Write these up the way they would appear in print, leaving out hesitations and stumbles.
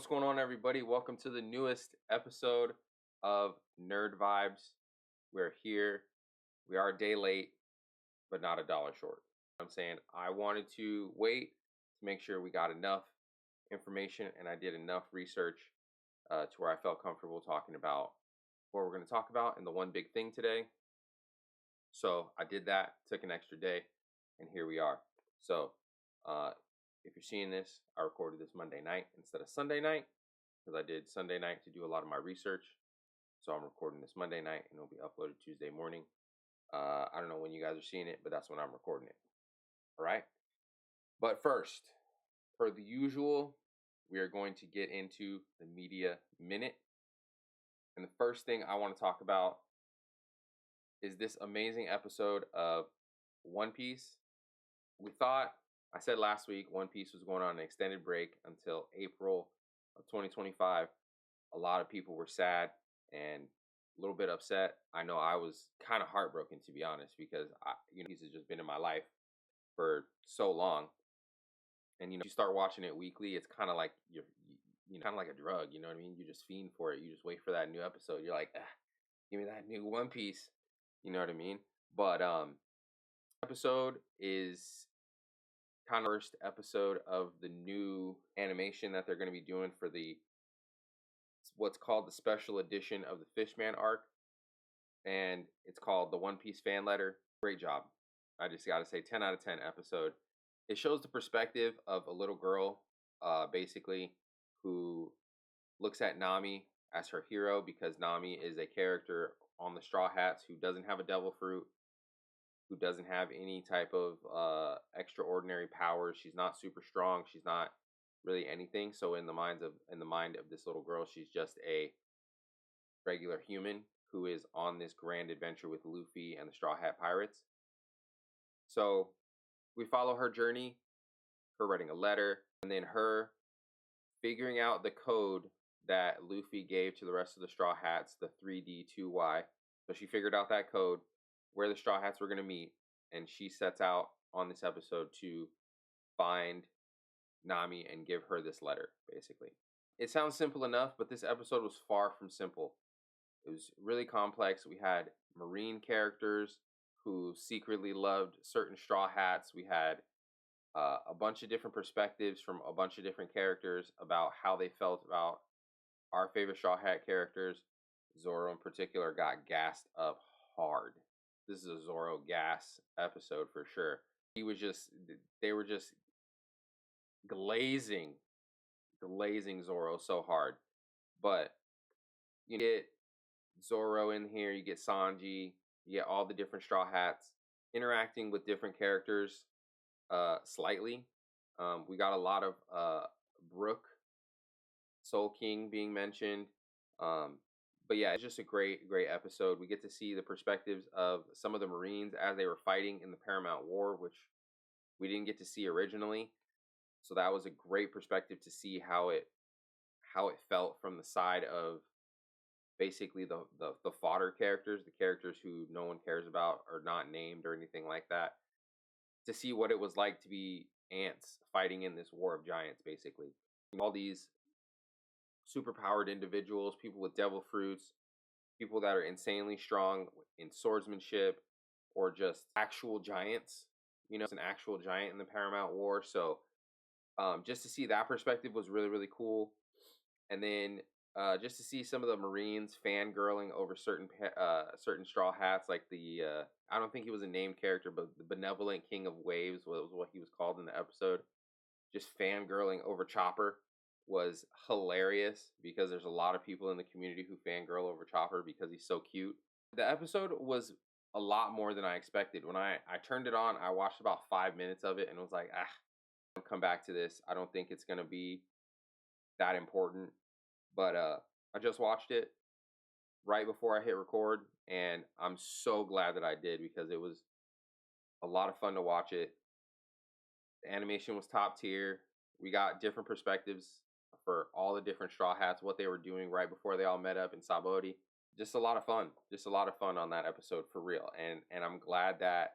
What's going on, everybody? Welcome to the newest episode of Nerd Vibes. We're here. We are a day late, but not a dollar short. I'm saying I wanted to wait to make sure we got enough information and I did enough research to where I felt comfortable talking about what we're going to talk about and the one big thing today. So I did that, took an extra day, and here we are. So if you're seeing this, I recorded this Monday night instead of Sunday night because I did Sunday night to do a lot of my research. So I'm recording this Monday night and it'll be uploaded Tuesday morning. I don't know when you guys are seeing it, but that's when I'm recording it. All right. But first, per the usual, we are going to get into the media minute. And the first thing I want to talk about is this amazing episode of One Piece. I said last week One Piece was going on an extended break until April of 2025. A lot of people were sad and a little bit upset. I know I was kind of heartbroken, to be honest, because Piece has just been in my life for so long. And you start watching it weekly, it's kind of like you're kind of like a drug. You know what I mean? You just fiend for it. You just wait for that new episode. You're like, give me that new One Piece. You know what I mean? But episode is kind of first episode of the new animation that they're going to be doing for what's called the special edition of the Fishman arc, and it's called the One Piece Fan Letter. Great job. I just gotta say, 10 out of 10 episode. It shows the perspective of a little girl, basically, who looks at Nami as her hero because Nami is a character on the Straw Hats who doesn't have a devil fruit, who doesn't have any type of extraordinary powers. She's not super strong. She's not really anything. So in the mind of this little girl, she's just a regular human who is on this grand adventure with Luffy and the Straw Hat Pirates. So we follow her journey, her writing a letter, and then her figuring out the code that Luffy gave to the rest of the Straw Hats, the 3D2Y. So she figured out that code, where the Straw Hats were going to meet, and she sets out on this episode to find Nami and give her this letter, basically. It sounds simple enough, but this episode was far from simple. It was really complex. We had marine characters who secretly loved certain Straw Hats. We had a bunch of different perspectives from a bunch of different characters about how they felt about our favorite Straw Hat characters. Zoro in particular got gassed up hard. This is a Zoro gas episode for sure. They were just glazing Zoro so hard. But you get Zoro in here, you get Sanji, you get all the different Straw Hats interacting with different characters slightly. We got a lot of Brook, Soul King being mentioned. But yeah, it's just a great episode. We get to see the perspectives of some of the Marines as they were fighting in the Paramount War, which we didn't get to see originally. So that was a great perspective to see how it felt from the side of basically the fodder characters, the characters who no one cares about or not named or anything like that. To see what it was like to be ants fighting in this war of giants, basically. All these superpowered individuals, people with devil fruits, people that are insanely strong in swordsmanship, or just actual giants. It's an actual giant in the Paramount War. So just to see that perspective was really, really cool. And then just to see some of the Marines fangirling over certain Straw Hats, like I don't think he was a named character, but the Benevolent King of Waves was what he was called in the episode. Just fangirling over Chopper was hilarious because there's a lot of people in the community who fangirl over Chopper because he's so cute. The episode was a lot more than I expected. When I turned it on, I watched about 5 minutes of it and was like, I'll come back to this. I don't think it's going to be that important. But I just watched it right before I hit record, and I'm so glad that I did because it was a lot of fun to watch it. The animation was top tier. We got different perspectives for all the different Straw Hats, what they were doing right before they all met up in Sabaody. Just a lot of fun. Just a lot of fun on that episode for real. And I'm glad that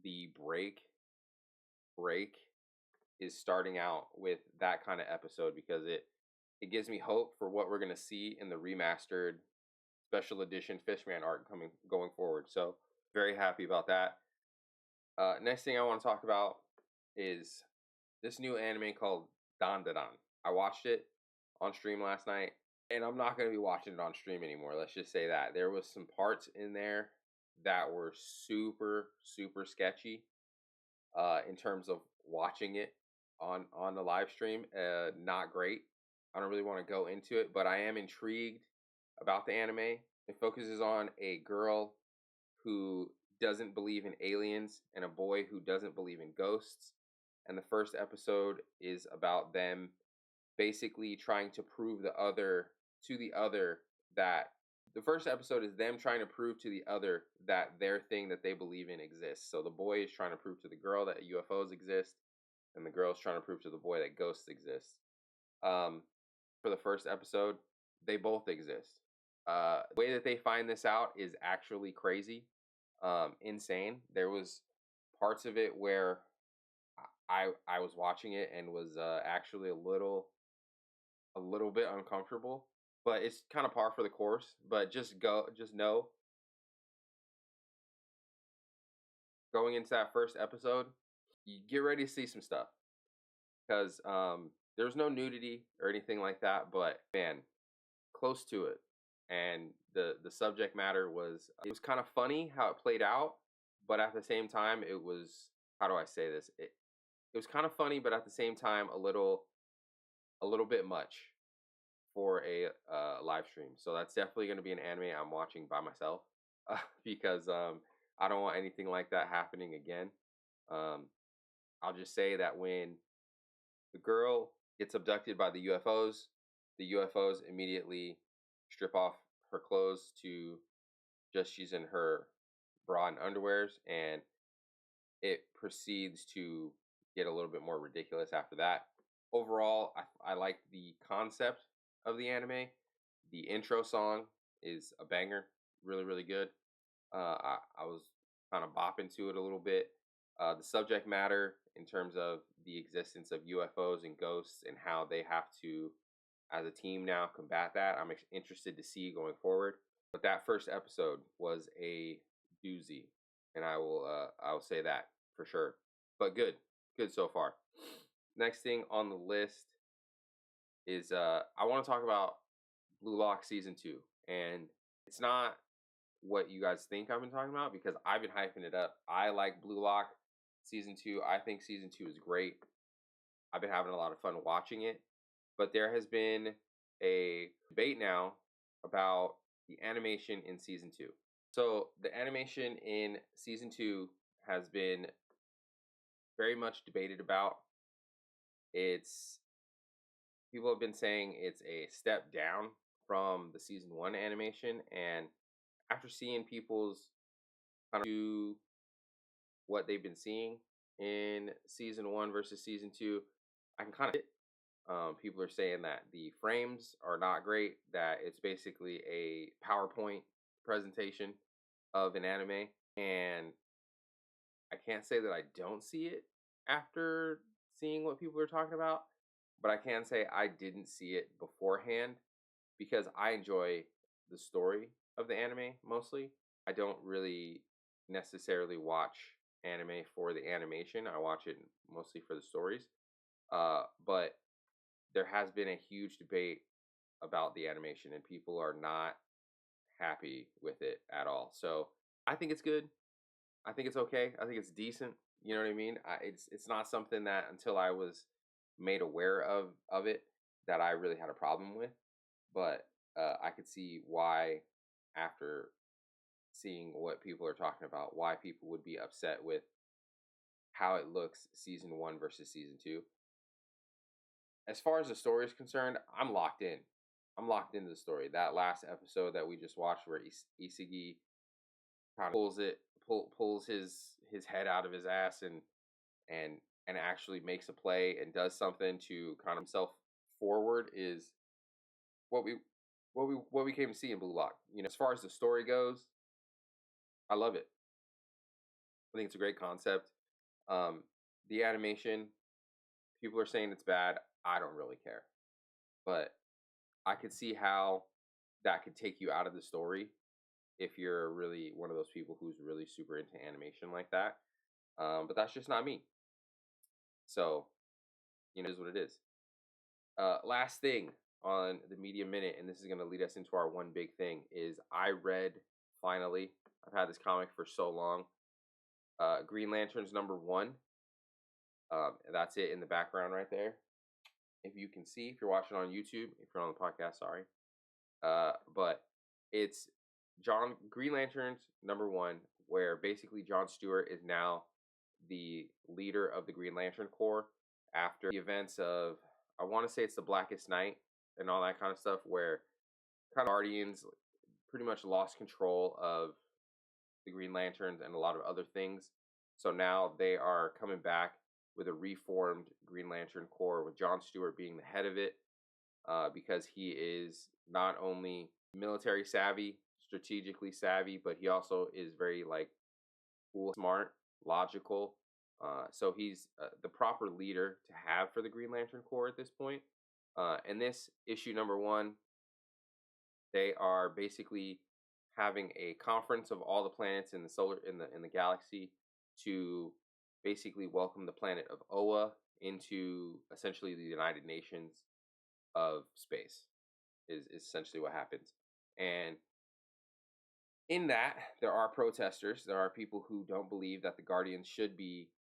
the break is starting out with that kind of episode because it gives me hope for what we're gonna see in the remastered special edition Fishman art going forward. So very happy about that. Next thing I want to talk about is this new anime called Dan Da Dan. I watched it on stream last night, and I'm not going to be watching it on stream anymore. Let's just say that there was some parts in there that were super super sketchy in terms of watching it on the live stream. Not great. I don't really want to go into it, but I am intrigued about the anime. It focuses on a girl who doesn't believe in aliens and a boy who doesn't believe in ghosts. And the first episode is about them basically trying to prove to the other that the first episode is them trying to prove to the other that their thing that they believe in exists. So the boy is trying to prove to the girl that UFOs exist, and the girl is trying to prove to the boy that ghosts exist. For the first episode, they both exist. The way that they find this out is actually crazy, insane. There was parts of it where I was watching it and was actually a little bit uncomfortable, but it's kind of par for the course. But just know going into that first episode, you get ready to see some stuff because there's no nudity or anything like that, but man, close to it. And the subject matter was, it was kind of funny how it played out, but at the same time it was, how do I say this, it was kind of funny, but at the same time a little bit much for a live stream. So that's definitely going to be an anime I'm watching by myself because I don't want anything like that happening again. I'll just say that when the girl gets abducted by the UFOs immediately strip off her clothes to just she's in her bra and underwears, and it proceeds to get a little bit more ridiculous after that. Overall, I like the concept of the anime. The intro song is a banger, really really good. I was kind of bopping to it a little bit. The subject matter in terms of the existence of UFOs and ghosts and how they have to, as a team now, combat that. I'm interested to see going forward. But that first episode was a doozy, and I will say that for sure. But good so far. Next thing on the list is I want to talk about Blue Lock season 2, and it's not what you guys think I've been talking about because I've been hyping it up. I like Blue Lock season 2. I think season 2 is great. I've been having a lot of fun watching it, but there has been a debate now about the animation in season 2. So the animation in season 2 has been very much debated about. People have been saying it's a step down from the season 1 animation, and after seeing people's kind of do what they've been seeing in season 1 versus season 2, I can kind of people are saying that the frames are not great, that it's basically a PowerPoint presentation of an anime, and I can't say that I don't see it after seeing what people are talking about, but I can say I didn't see it beforehand because I enjoy the story of the anime mostly. I don't really necessarily watch anime for the animation. I watch it mostly for the stories. But there has been a huge debate about the animation, and people are not happy with it at all. So I think it's good. I think it's okay. I think it's decent. You know what I mean? It's not something that until I was made aware of it that I really had a problem with. But I could see why, after seeing what people are talking about, why people would be upset with how it looks season 1 versus season 2. As far as the story is concerned, I'm locked in. I'm locked into the story. That last episode that we just watched, where Isagi kind of pulls his head out of his ass and actually makes a play and does something to kind of himself forward, is what we came to see in Blue Lock. You know, as far as the story goes, I love it. I think it's a great concept. The animation, people are saying it's bad. I don't really care, but I could see how that could take you out of the story if you're really one of those people who's really super into animation like that. But that's just not me. So, it is what it is. Last thing on the Media Minute, and this is going to lead us into our one big thing, is I read, finally, I've had this comic for so long, Green Lanterns #1. And that's it in the background right there. If you can see, if you're watching on YouTube, if you're on the podcast, sorry. But it's Green Lanterns #1, where basically Jon Stewart is now the leader of the Green Lantern Corps after the events of, I want to say it's the Blackest Night and all that kind of stuff, where kind of Guardians pretty much lost control of the Green Lanterns and a lot of other things. So now they are coming back with a reformed Green Lantern Corps, with Jon Stewart being the head of it, because he is not only military savvy, strategically savvy, but he also is very like cool, smart, logical. So he's the proper leader to have for the Green Lantern Corps at this point. And this issue #1, they are basically having a conference of all the planets in the galaxy to basically welcome the planet of Oa into essentially the United Nations of space is essentially what happens. And in that, there are protesters. There are people who don't believe that the Guardians should be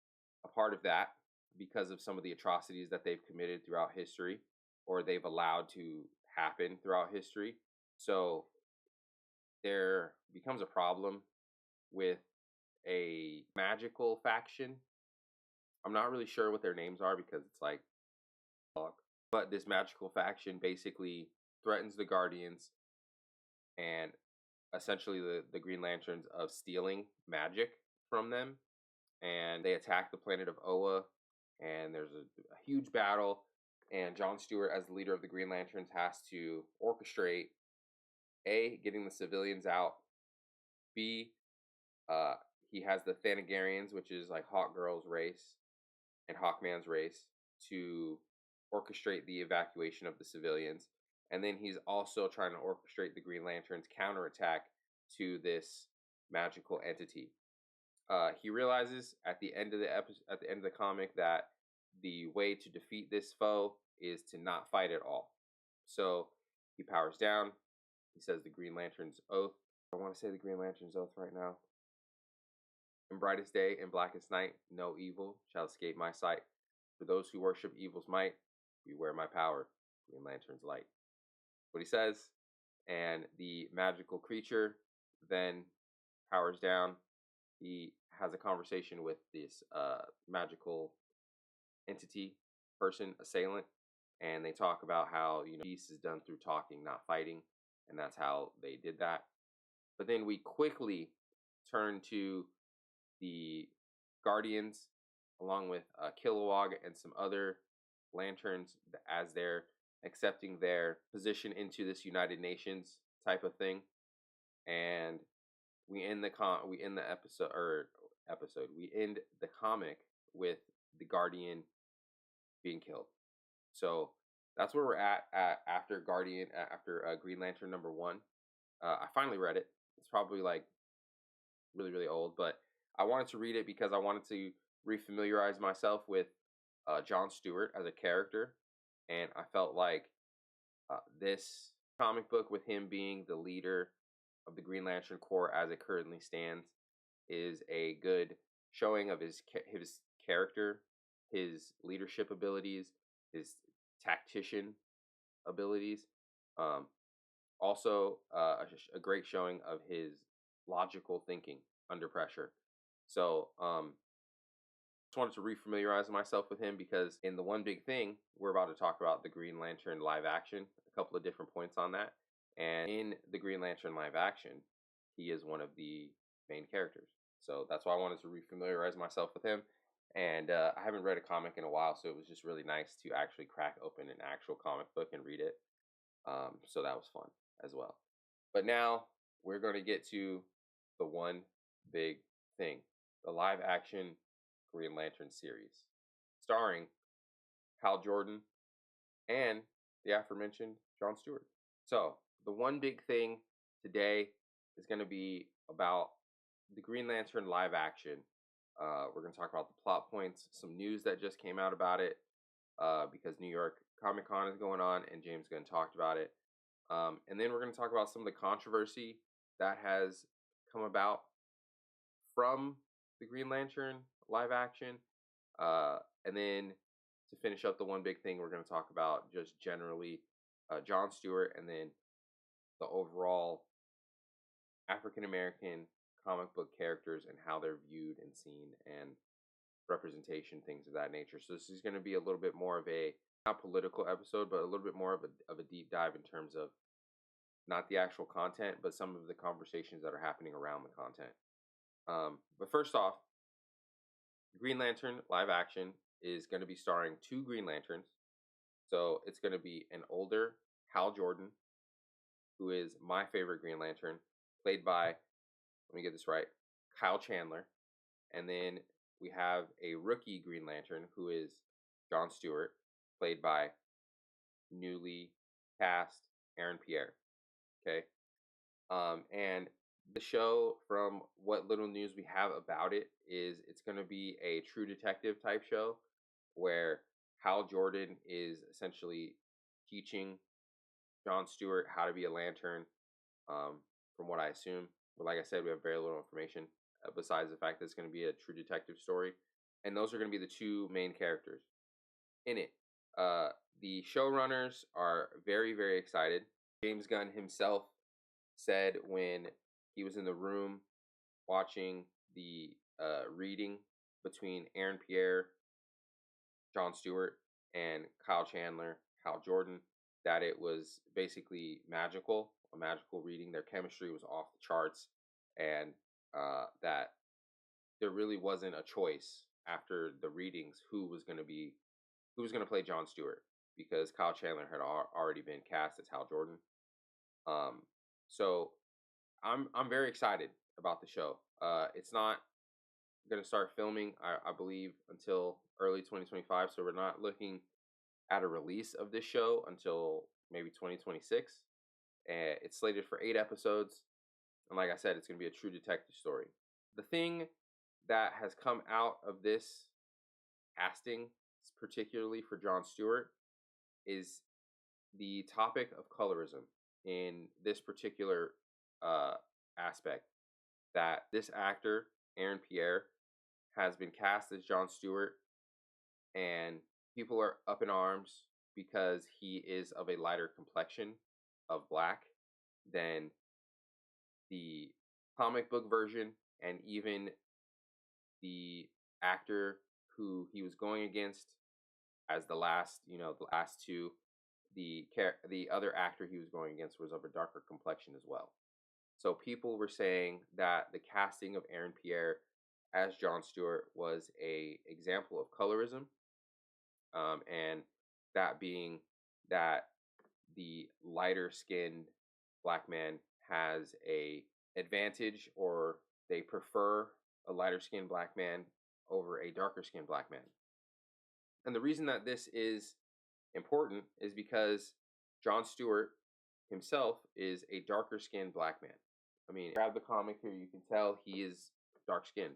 a part of that because of some of the atrocities that they've committed throughout history, or they've allowed to happen throughout history. So there becomes a problem with a magical faction. I'm not really sure what their names are because it's like, but this magical faction basically threatens the Guardians and essentially the Green Lanterns of stealing magic from them. And they attack the planet of Oa, and there's a huge battle. And Jon Stewart, as the leader of the Green Lanterns, has to orchestrate A, getting the civilians out, B, he has the Thanagarians, which is like Hawkgirl's race and Hawkman's race, to orchestrate the evacuation of the civilians. And then he's also trying to orchestrate the Green Lantern's counterattack to this magical entity. He realizes at the end of the comic, that the way to defeat this foe is to not fight at all. So he powers down. He says the Green Lantern's oath. I want to say the Green Lantern's oath right now. In brightest day and blackest night, no evil shall escape my sight. For those who worship evil's might, beware my power, Green Lantern's light. What he says, and the magical creature then powers down. He has a conversation with this magical entity, person, assailant, and they talk about how peace is done through talking, not fighting, and that's how they did that. But then we quickly turn to the Guardians, along with Kilowog and some other lanterns, as they're accepting their position into this United Nations type of thing. And we end the comic with the Guardian being killed. So that's where we're at after Green Lantern #1. I finally read it. It's probably like really, really old, but I wanted to read it because I wanted to refamiliarize myself with Jon Stewart as a character. And I felt like this comic book, with him being the leader of the Green Lantern Corps as it currently stands, is a good showing of his character, his leadership abilities, his tactician abilities. Also, a great showing of his logical thinking under pressure. So, just wanted to refamiliarize myself with him, because in the one big thing, we're about to talk about the Green Lantern live action, a couple of different points on that. And in the Green Lantern live action, he is one of the main characters. So that's why I wanted to refamiliarize myself with him. And I haven't read a comic in a while, so it was just really nice to actually crack open an actual comic book and read it. So that was fun as well. But now we're going to get to the one big thing, the live action Green Lantern series, starring Hal Jordan and the aforementioned Jon Stewart. So the one big thing today is going to be about the Green Lantern live action. We're going to talk about the plot points, some news that just came out about it, because New York Comic Con is going on, and James Gunn talked about it. And then we're going to talk about some of the controversy that has come about from the Green Lantern live action. And then to finish up the one big thing, we're going to talk about just generally Jon Stewart, and then the overall African American comic book characters and how they're viewed and seen, and representation, things of that nature. So this is going to be a little bit more of a, not political episode, but a little bit more of a deep dive in terms of not the actual content, but some of the conversations that are happening around the content. But first off, Green Lantern live action is going to be starring 2 Green Lanterns. So it's going to be an older Hal Jordan, who is my favorite Green Lantern, played by, let me get this right, Kyle Chandler. And then we have a rookie Green Lantern, who is Jon Stewart, played by newly cast Aaron Pierre. Okay. And the show, from what little news we have about it, is it's going to be a true detective type show where Hal Jordan is essentially teaching Jon Stewart how to be a lantern, from what I assume. But like I said, we have very little information besides the fact that it's going to be a true detective story. And those are going to be the 2 main characters in it. The showrunners are very, very excited. James Gunn himself said when he was in the room watching the reading between Aaron Pierre, Jon Stewart, and Kyle Chandler, Hal Jordan, that it was basically magical, a magical reading. Their chemistry was off the charts, and that there really wasn't a choice after the readings who was going to play Jon Stewart, because Kyle Chandler had already been cast as Hal Jordan. So I'm very excited about the show. It's not going to start filming, I believe, until early 2025. So we're not looking at a release of this show until maybe 2026. And it's slated for 8 episodes. And like I said, it's going to be a true detective story. The thing that has come out of this casting, particularly for Jon Stewart, is the topic of colorism in this particular aspect. That this actor, Aaron Pierre, has been cast as Jon Stewart, and people are up in arms because he is of a lighter complexion of black than the comic book version, and even the actor who he was going against as the last 2, the other actor he was going against was of a darker complexion as well. So people were saying that the casting of Aaron Pierre as Jon Stewart was a example of colorism, and that being that the lighter skinned black man has a advantage, or they prefer a lighter skinned black man over a darker skinned black man. And the reason that this is important is because Jon Stewart himself is a darker skinned black man. I mean, grab the comic here, you can tell he is dark skinned,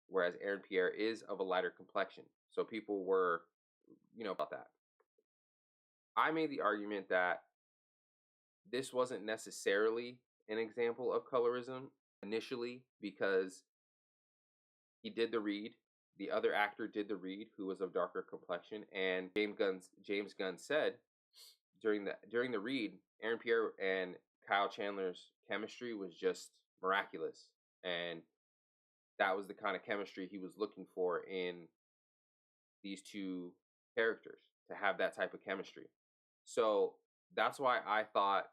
whereas Aaron Pierre is of a lighter complexion. So people were, about that. I made the argument that this wasn't necessarily an example of colorism initially, because he did the read. The other actor did the read, who was of darker complexion, and James Gunn said during the read, Aaron Pierre and Kyle Chandler's chemistry was just miraculous, and that was the kind of chemistry he was looking for in these 2 characters, to have that type of chemistry. So that's why I thought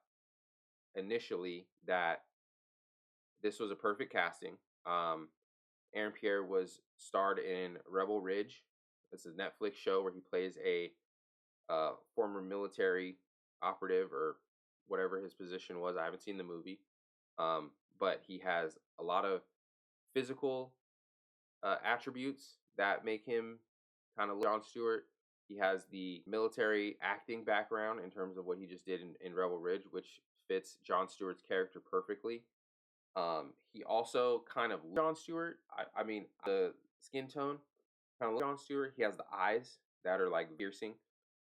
initially that this was a perfect casting. Aaron Pierre was starred in Rebel Ridge. It's a Netflix show where he plays a former military operative, or whatever his position was. I haven't seen the movie, but he has a lot of physical attributes that make him kind of Jon Stewart. He has the military acting background in terms of what he just did in Rebel Ridge, which fits Jon Stewart's character perfectly. He also kind of Jon Stewart. I mean, the skin tone kind of Jon Stewart. He has the eyes that are like piercing,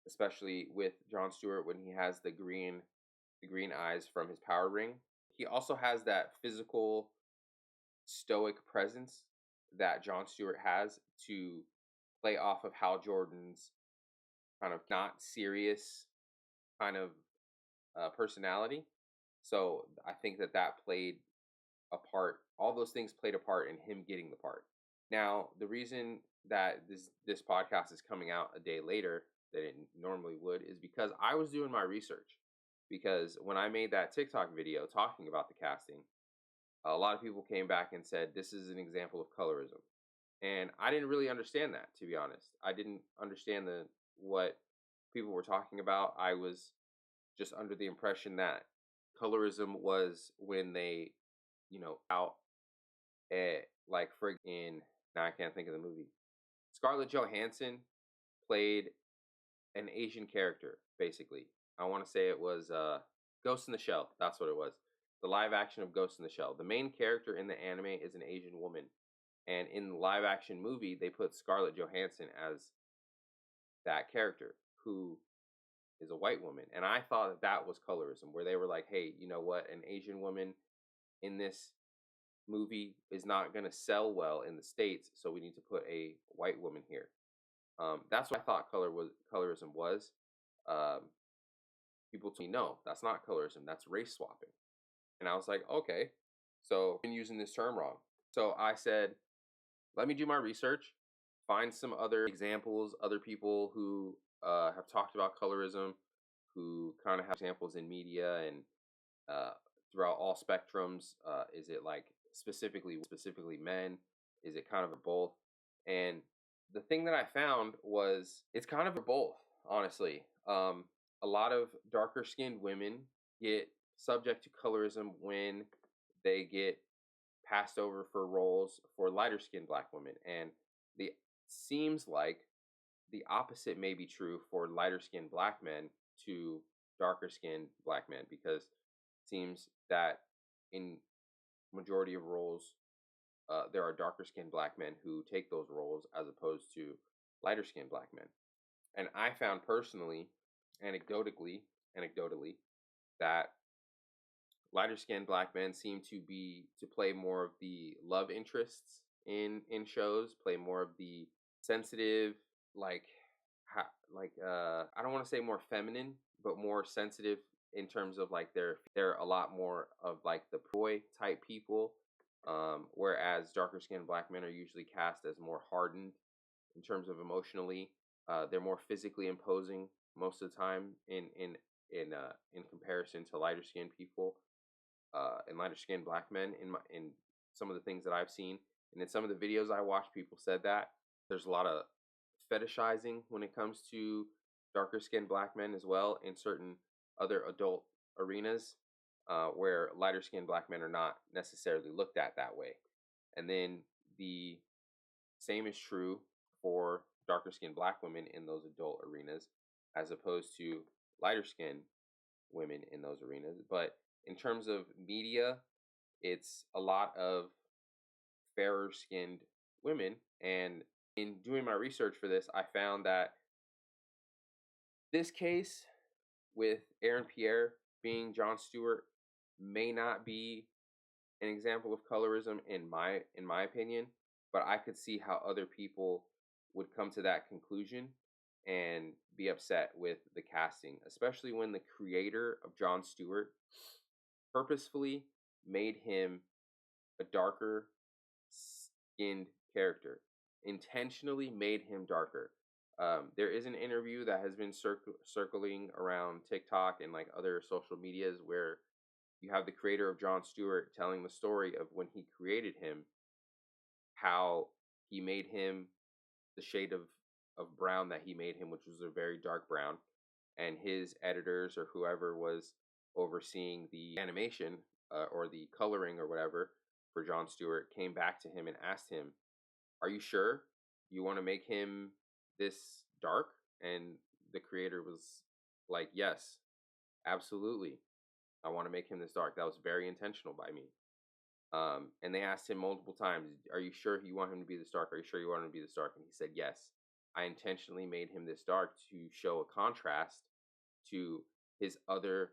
especially with Jon Stewart when he has the green eyes from his power ring. He also has that physical, stoic presence that Jon Stewart has to play off of Hal Jordan's kind of not serious kind of personality. So I think that that played a part. All those things played a part in him getting the part. Now, the reason that this podcast is coming out a day later than it normally would is because I was doing my research. Because when I made that TikTok video talking about the casting, a lot of people came back and said this is an example of colorism, and I didn't really understand that, to be honest. I didn't understand what people were talking about. I was just under the impression that colorism was when they, out at like for in now I can't think of the movie. Scarlett Johansson played an Asian character, basically. I want to say it was Ghost in the Shell. That's what it was. The live action of Ghost in the Shell. The main character in the anime is an Asian woman, and in the live action movie, they put Scarlett Johansson as that character, who is a white woman. And I thought that was colorism, where they were like, hey, you know what? An Asian woman in this movie is not going to sell well in the States, so we need to put a white woman here. That's what I thought colorism was. Um, People told me, no, that's not colorism. That's race swapping. And I was like, okay, so I've been using this term wrong. So I said, let me do my research, find some other examples, other people who have talked about colorism, who kind of have examples in media and throughout all spectrums. Is it like specifically men? Is it kind of a both? And the thing that I found was it's kind of a both, honestly. A lot of darker skinned women get subject to colorism when they get passed over for roles for lighter skinned black women. And the seems like the opposite may be true for lighter skinned black men to darker skinned black men, because it seems that in majority of roles there are darker skinned black men who take those roles as opposed to lighter skinned black men. And I found personally, anecdotally, that lighter skinned black men seem to play more of the love interests in shows, play more of the sensitive, like I don't want to say more feminine, but more sensitive in terms of like they're a lot more of like the boy type people, whereas darker skinned black men are usually cast as more hardened in terms of emotionally. They're more physically imposing most of the time in comparison to lighter skinned people and lighter skinned black men. In some of the things that I've seen and in some of the videos I watched, people said that there's a lot of fetishizing when it comes to darker skinned black men as well in certain other adult arenas, where lighter skinned black men are not necessarily looked at that way. And then the same is true for darker skinned black women in those adult arenas as opposed to lighter skinned women in those arenas. But in terms of media, it's a lot of fairer skinned women. And in doing my research for this, I found that this case with Aaron Pierre being Jon Stewart may not be an example of colorism in my opinion, but I could see how other people would come to that conclusion and be upset with the casting, especially when the creator of Jon Stewart purposefully made him a darker skinned character, intentionally made him darker. There is an interview that has been circling around TikTok and like other social medias where you have the creator of Jon Stewart telling the story of when he created him, how he made him the shade of brown that he made him, which was a very dark brown. And his editors or whoever was overseeing the animation or the coloring or whatever for Jon Stewart came back to him and asked him, are you sure you want to make him this dark? And the creator was like, yes, absolutely. I want to make him this dark. That was very intentional by me. And they asked him multiple times, are you sure you want him to be this dark? Are you sure you want him to be this dark? And he said, yes. I intentionally made him this dark to show a contrast to his other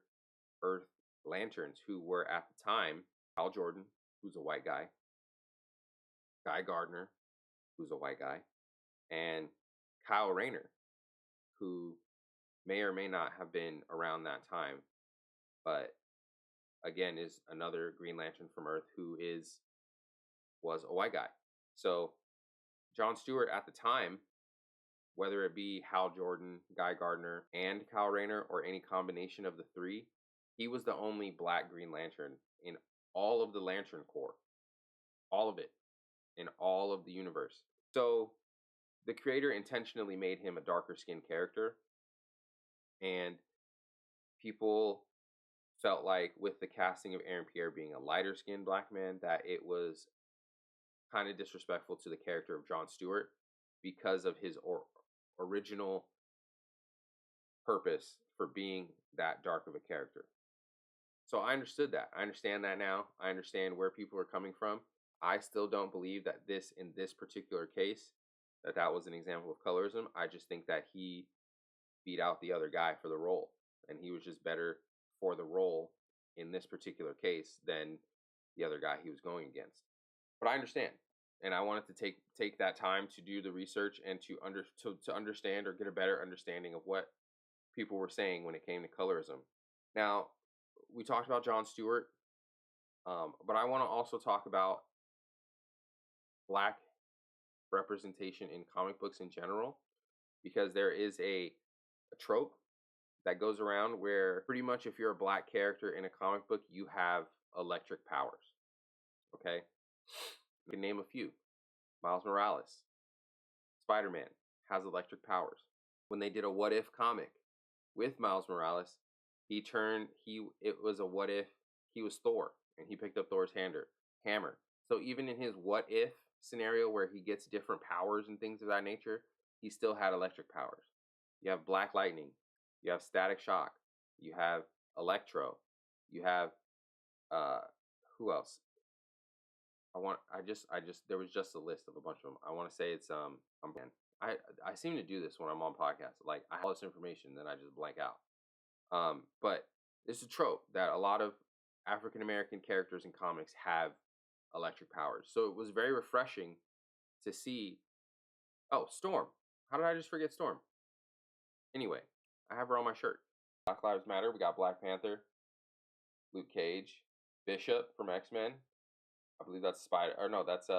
Earth Lanterns, who were at the time Hal Jordan, who's a white guy, Guy Gardner, who's a white guy, and Kyle Rayner, who may or may not have been around that time, but again is another Green Lantern from Earth who was a white guy. So Jon Stewart at the time, whether it be Hal Jordan, Guy Gardner, and Kyle Rayner, or any combination of the three, he was the only black Green Lantern in all of the Lantern Corps. All of it. In all of the universe. So the creator intentionally made him a darker skinned character. And people felt like with the casting of Aaron Pierre being a lighter skinned black man, that it was kind of disrespectful to the character of Jon Stewart because of his original purpose for being that dark of a character. So I understood that. I understand that now. I understand where people are coming from. I still don't believe that in this particular case, that was an example of colorism. I just think that he beat out the other guy for the role, and he was just better for the role in this particular case than the other guy he was going against. But I understand, and I wanted to take that time to do the research and to understand or get a better understanding of what people were saying when it came to colorism. Now, we talked about Jon Stewart, but I want to also talk about black representation in comic books in general, because there is a trope that goes around where pretty much if you're a black character in a comic book, you have electric powers. Okay? You can name a few. Miles Morales, Spider-Man, has electric powers. When they did a What If comic with Miles Morales, it was a what if he was Thor and he picked up Thor's hammer. So even in his what if scenario where he gets different powers and things of that nature, he still had electric powers. You have Black Lightning, you have Static Shock, you have Electro, you have who else? There was just a list of a bunch of them. I want to say it's I seem to do this when I'm on podcasts. Like I have all this information, then I just blank out. But it's a trope that a lot of African American characters in comics have electric powers. So it was very refreshing to see. Oh, Storm. How did I just forget Storm? Anyway, I have her on my shirt. Black Lives Matter. We got Black Panther, Luke Cage, Bishop from X-Men. I believe that's that's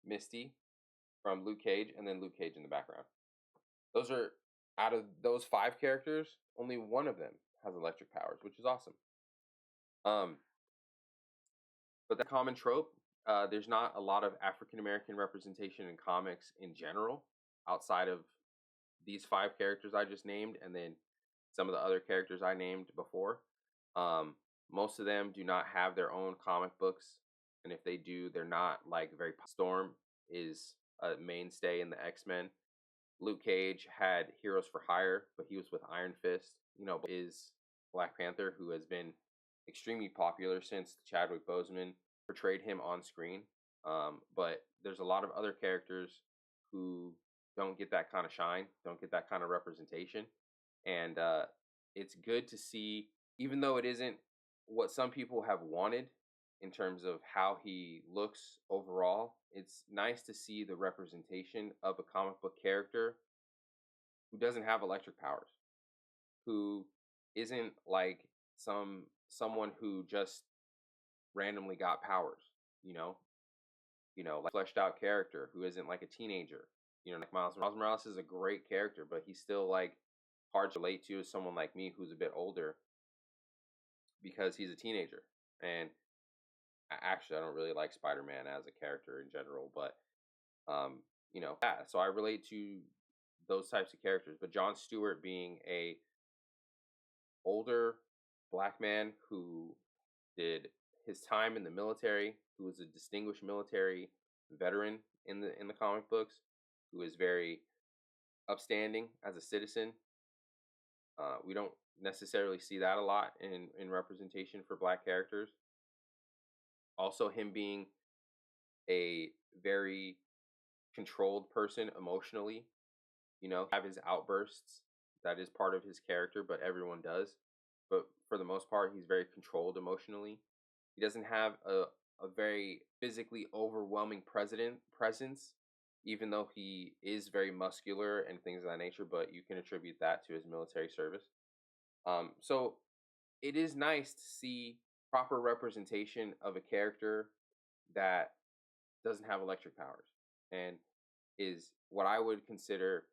Misty from Luke Cage, and then Luke Cage in the background. Those are, out of those 5 characters, only one of them has electric powers, which is awesome. But the common trope, there's not a lot of African American representation in comics in general, outside of these 5 characters I just named, and then some of the other characters I named before. Most of them do not have their own comic books, and if they do, they're not like very. Storm is a mainstay in the X-Men. Luke Cage had Heroes for Hire, but he was with Iron Fist. Is Black Panther, who has been extremely popular since Chadwick Boseman portrayed him on screen. But there's a lot of other characters who don't get that kind of shine, don't get that kind of representation. And it's good to see, even though it isn't what some people have wanted in terms of how he looks overall, it's nice to see the representation of a comic book character who doesn't have electric powers, who isn't like someone who just randomly got powers, like fleshed out character who isn't like a teenager. Like Miles Morales is a great character, but he's still like hard to relate to as someone like me who's a bit older, because he's a teenager. And actually, I don't really like Spider-Man as a character in general, but yeah, so I relate to those types of characters. But Jon Stewart being a older black man who did his time in the military, who was a distinguished military veteran in the comic books, who is very upstanding as a citizen. We don't necessarily see that a lot in representation for black characters. Also, him being a very controlled person emotionally, have his outbursts. That is part of his character, but everyone does. But for the most part, he's very controlled emotionally. He doesn't have a very physically overwhelming presence, even though he is very muscular and things of that nature, but you can attribute that to his military service. So it is nice to see proper representation of a character that doesn't have electric powers and is what I would consider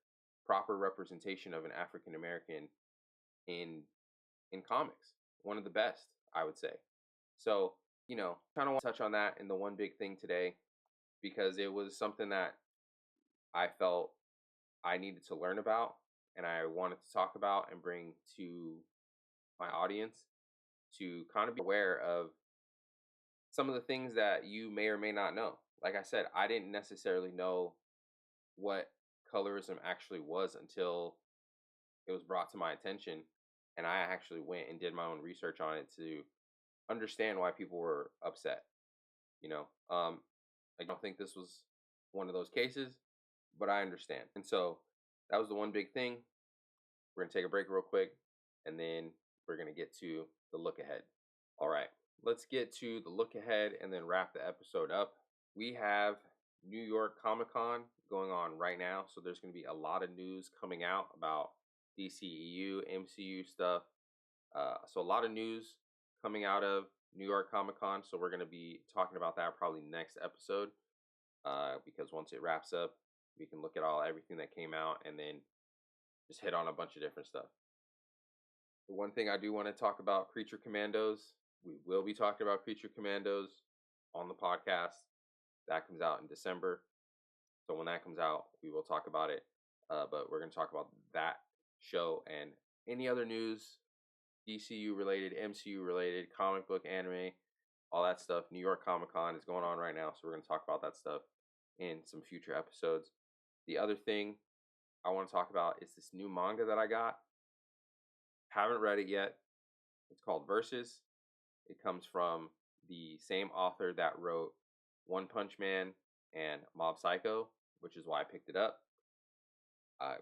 proper representation of an African American in comics. One of the best, I would say. So, kind of want to touch on that in the one big thing today because it was something that I felt I needed to learn about and I wanted to talk about and bring to my audience to kind of be aware of some of the things that you may or may not know. Like I said, I didn't necessarily know what colorism actually was until it was brought to my attention and I actually went and did my own research on it to understand why people were upset. I don't think this was one of those cases, but I understand. And so that was the one big thing. We're going to take a break real quick and then we're going to get to the look ahead. All right, let's get to the look ahead and then wrap the episode up. We have New York Comic Con going on right now, so there's going to be a lot of news coming out about DCEU, MCU stuff. So a lot of news coming out of New York Comic Con, so we're going to be talking about that probably next episode because once it wraps up, we can look at everything that came out and then just hit on a bunch of different stuff. The one thing I do want to talk about, Creature Commandos. We will be talking about Creature Commandos on the podcast. That comes out in December. So when that comes out, we will talk about it. But we're going to talk about that show and any other news, DCU related, MCU related, comic book, anime, all that stuff. New York Comic Con is going on right now. So we're going to talk about that stuff in some future episodes. The other thing I want to talk about is this new manga that I got. Haven't read it yet. It's called Versus. It comes from the same author that wrote One Punch Man and Mob Psycho, which is why I picked it up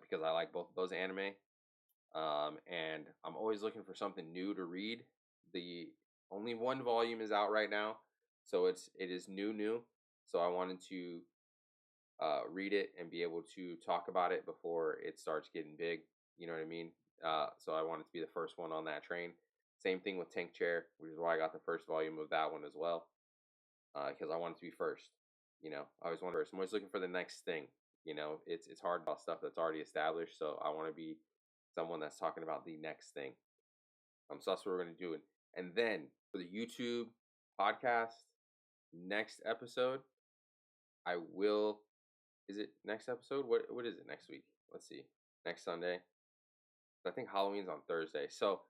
because I like both of those anime. And I'm always looking for something new to read. The only one volume is out right now, so it is new. So I wanted to read it and be able to talk about it before it starts getting big. You know what I mean? So I wanted to be the first one on that train. Same thing with Tank Chair, which is why I got the first volume of that one as well, because I wanted to be first. I always want first. I'm always looking for the next thing. It's hard about stuff that's already established, so I want to be someone that's talking about the next thing. So that's what we're going to do. And then for the YouTube podcast, next episode, I will. Is it next episode? What is it next week? Let's see. Next Sunday. I think Halloween's on Thursday. So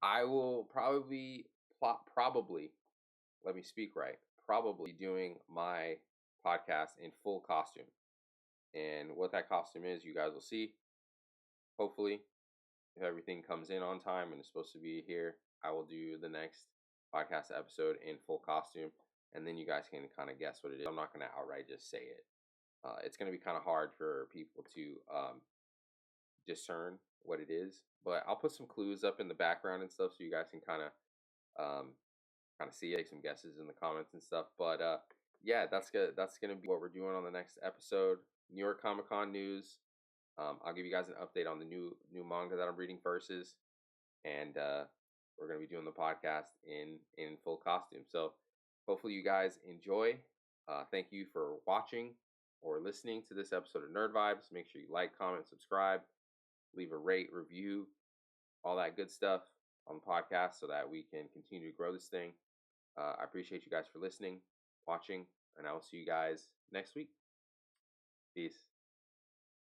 I will probably, let me speak right, probably doing my podcast in full costume. And what that costume is, you guys will see. Hopefully, if everything comes in on time and is supposed to be here, I will do the next podcast episode in full costume. And then you guys can kind of guess what it is. I'm not going to outright just say it. It's going to be kind of hard for people to discern what it is, but I'll put some clues up in the background and stuff so you guys can kind of see it, take some guesses in the comments and stuff. But yeah, that's gonna be what we're doing on the next episode. New York Comic Con news. I'll give you guys an update on the new manga that I'm reading, Versus, and we're gonna be doing the podcast in full costume. So hopefully you guys enjoy. Thank you for watching or listening to this episode of Nerd Vibes. Make sure you like, comment, subscribe, leave a rate, review, all that good stuff on the podcast so that we can continue to grow this thing. I appreciate you guys for listening, watching, and I will see you guys next week. Peace.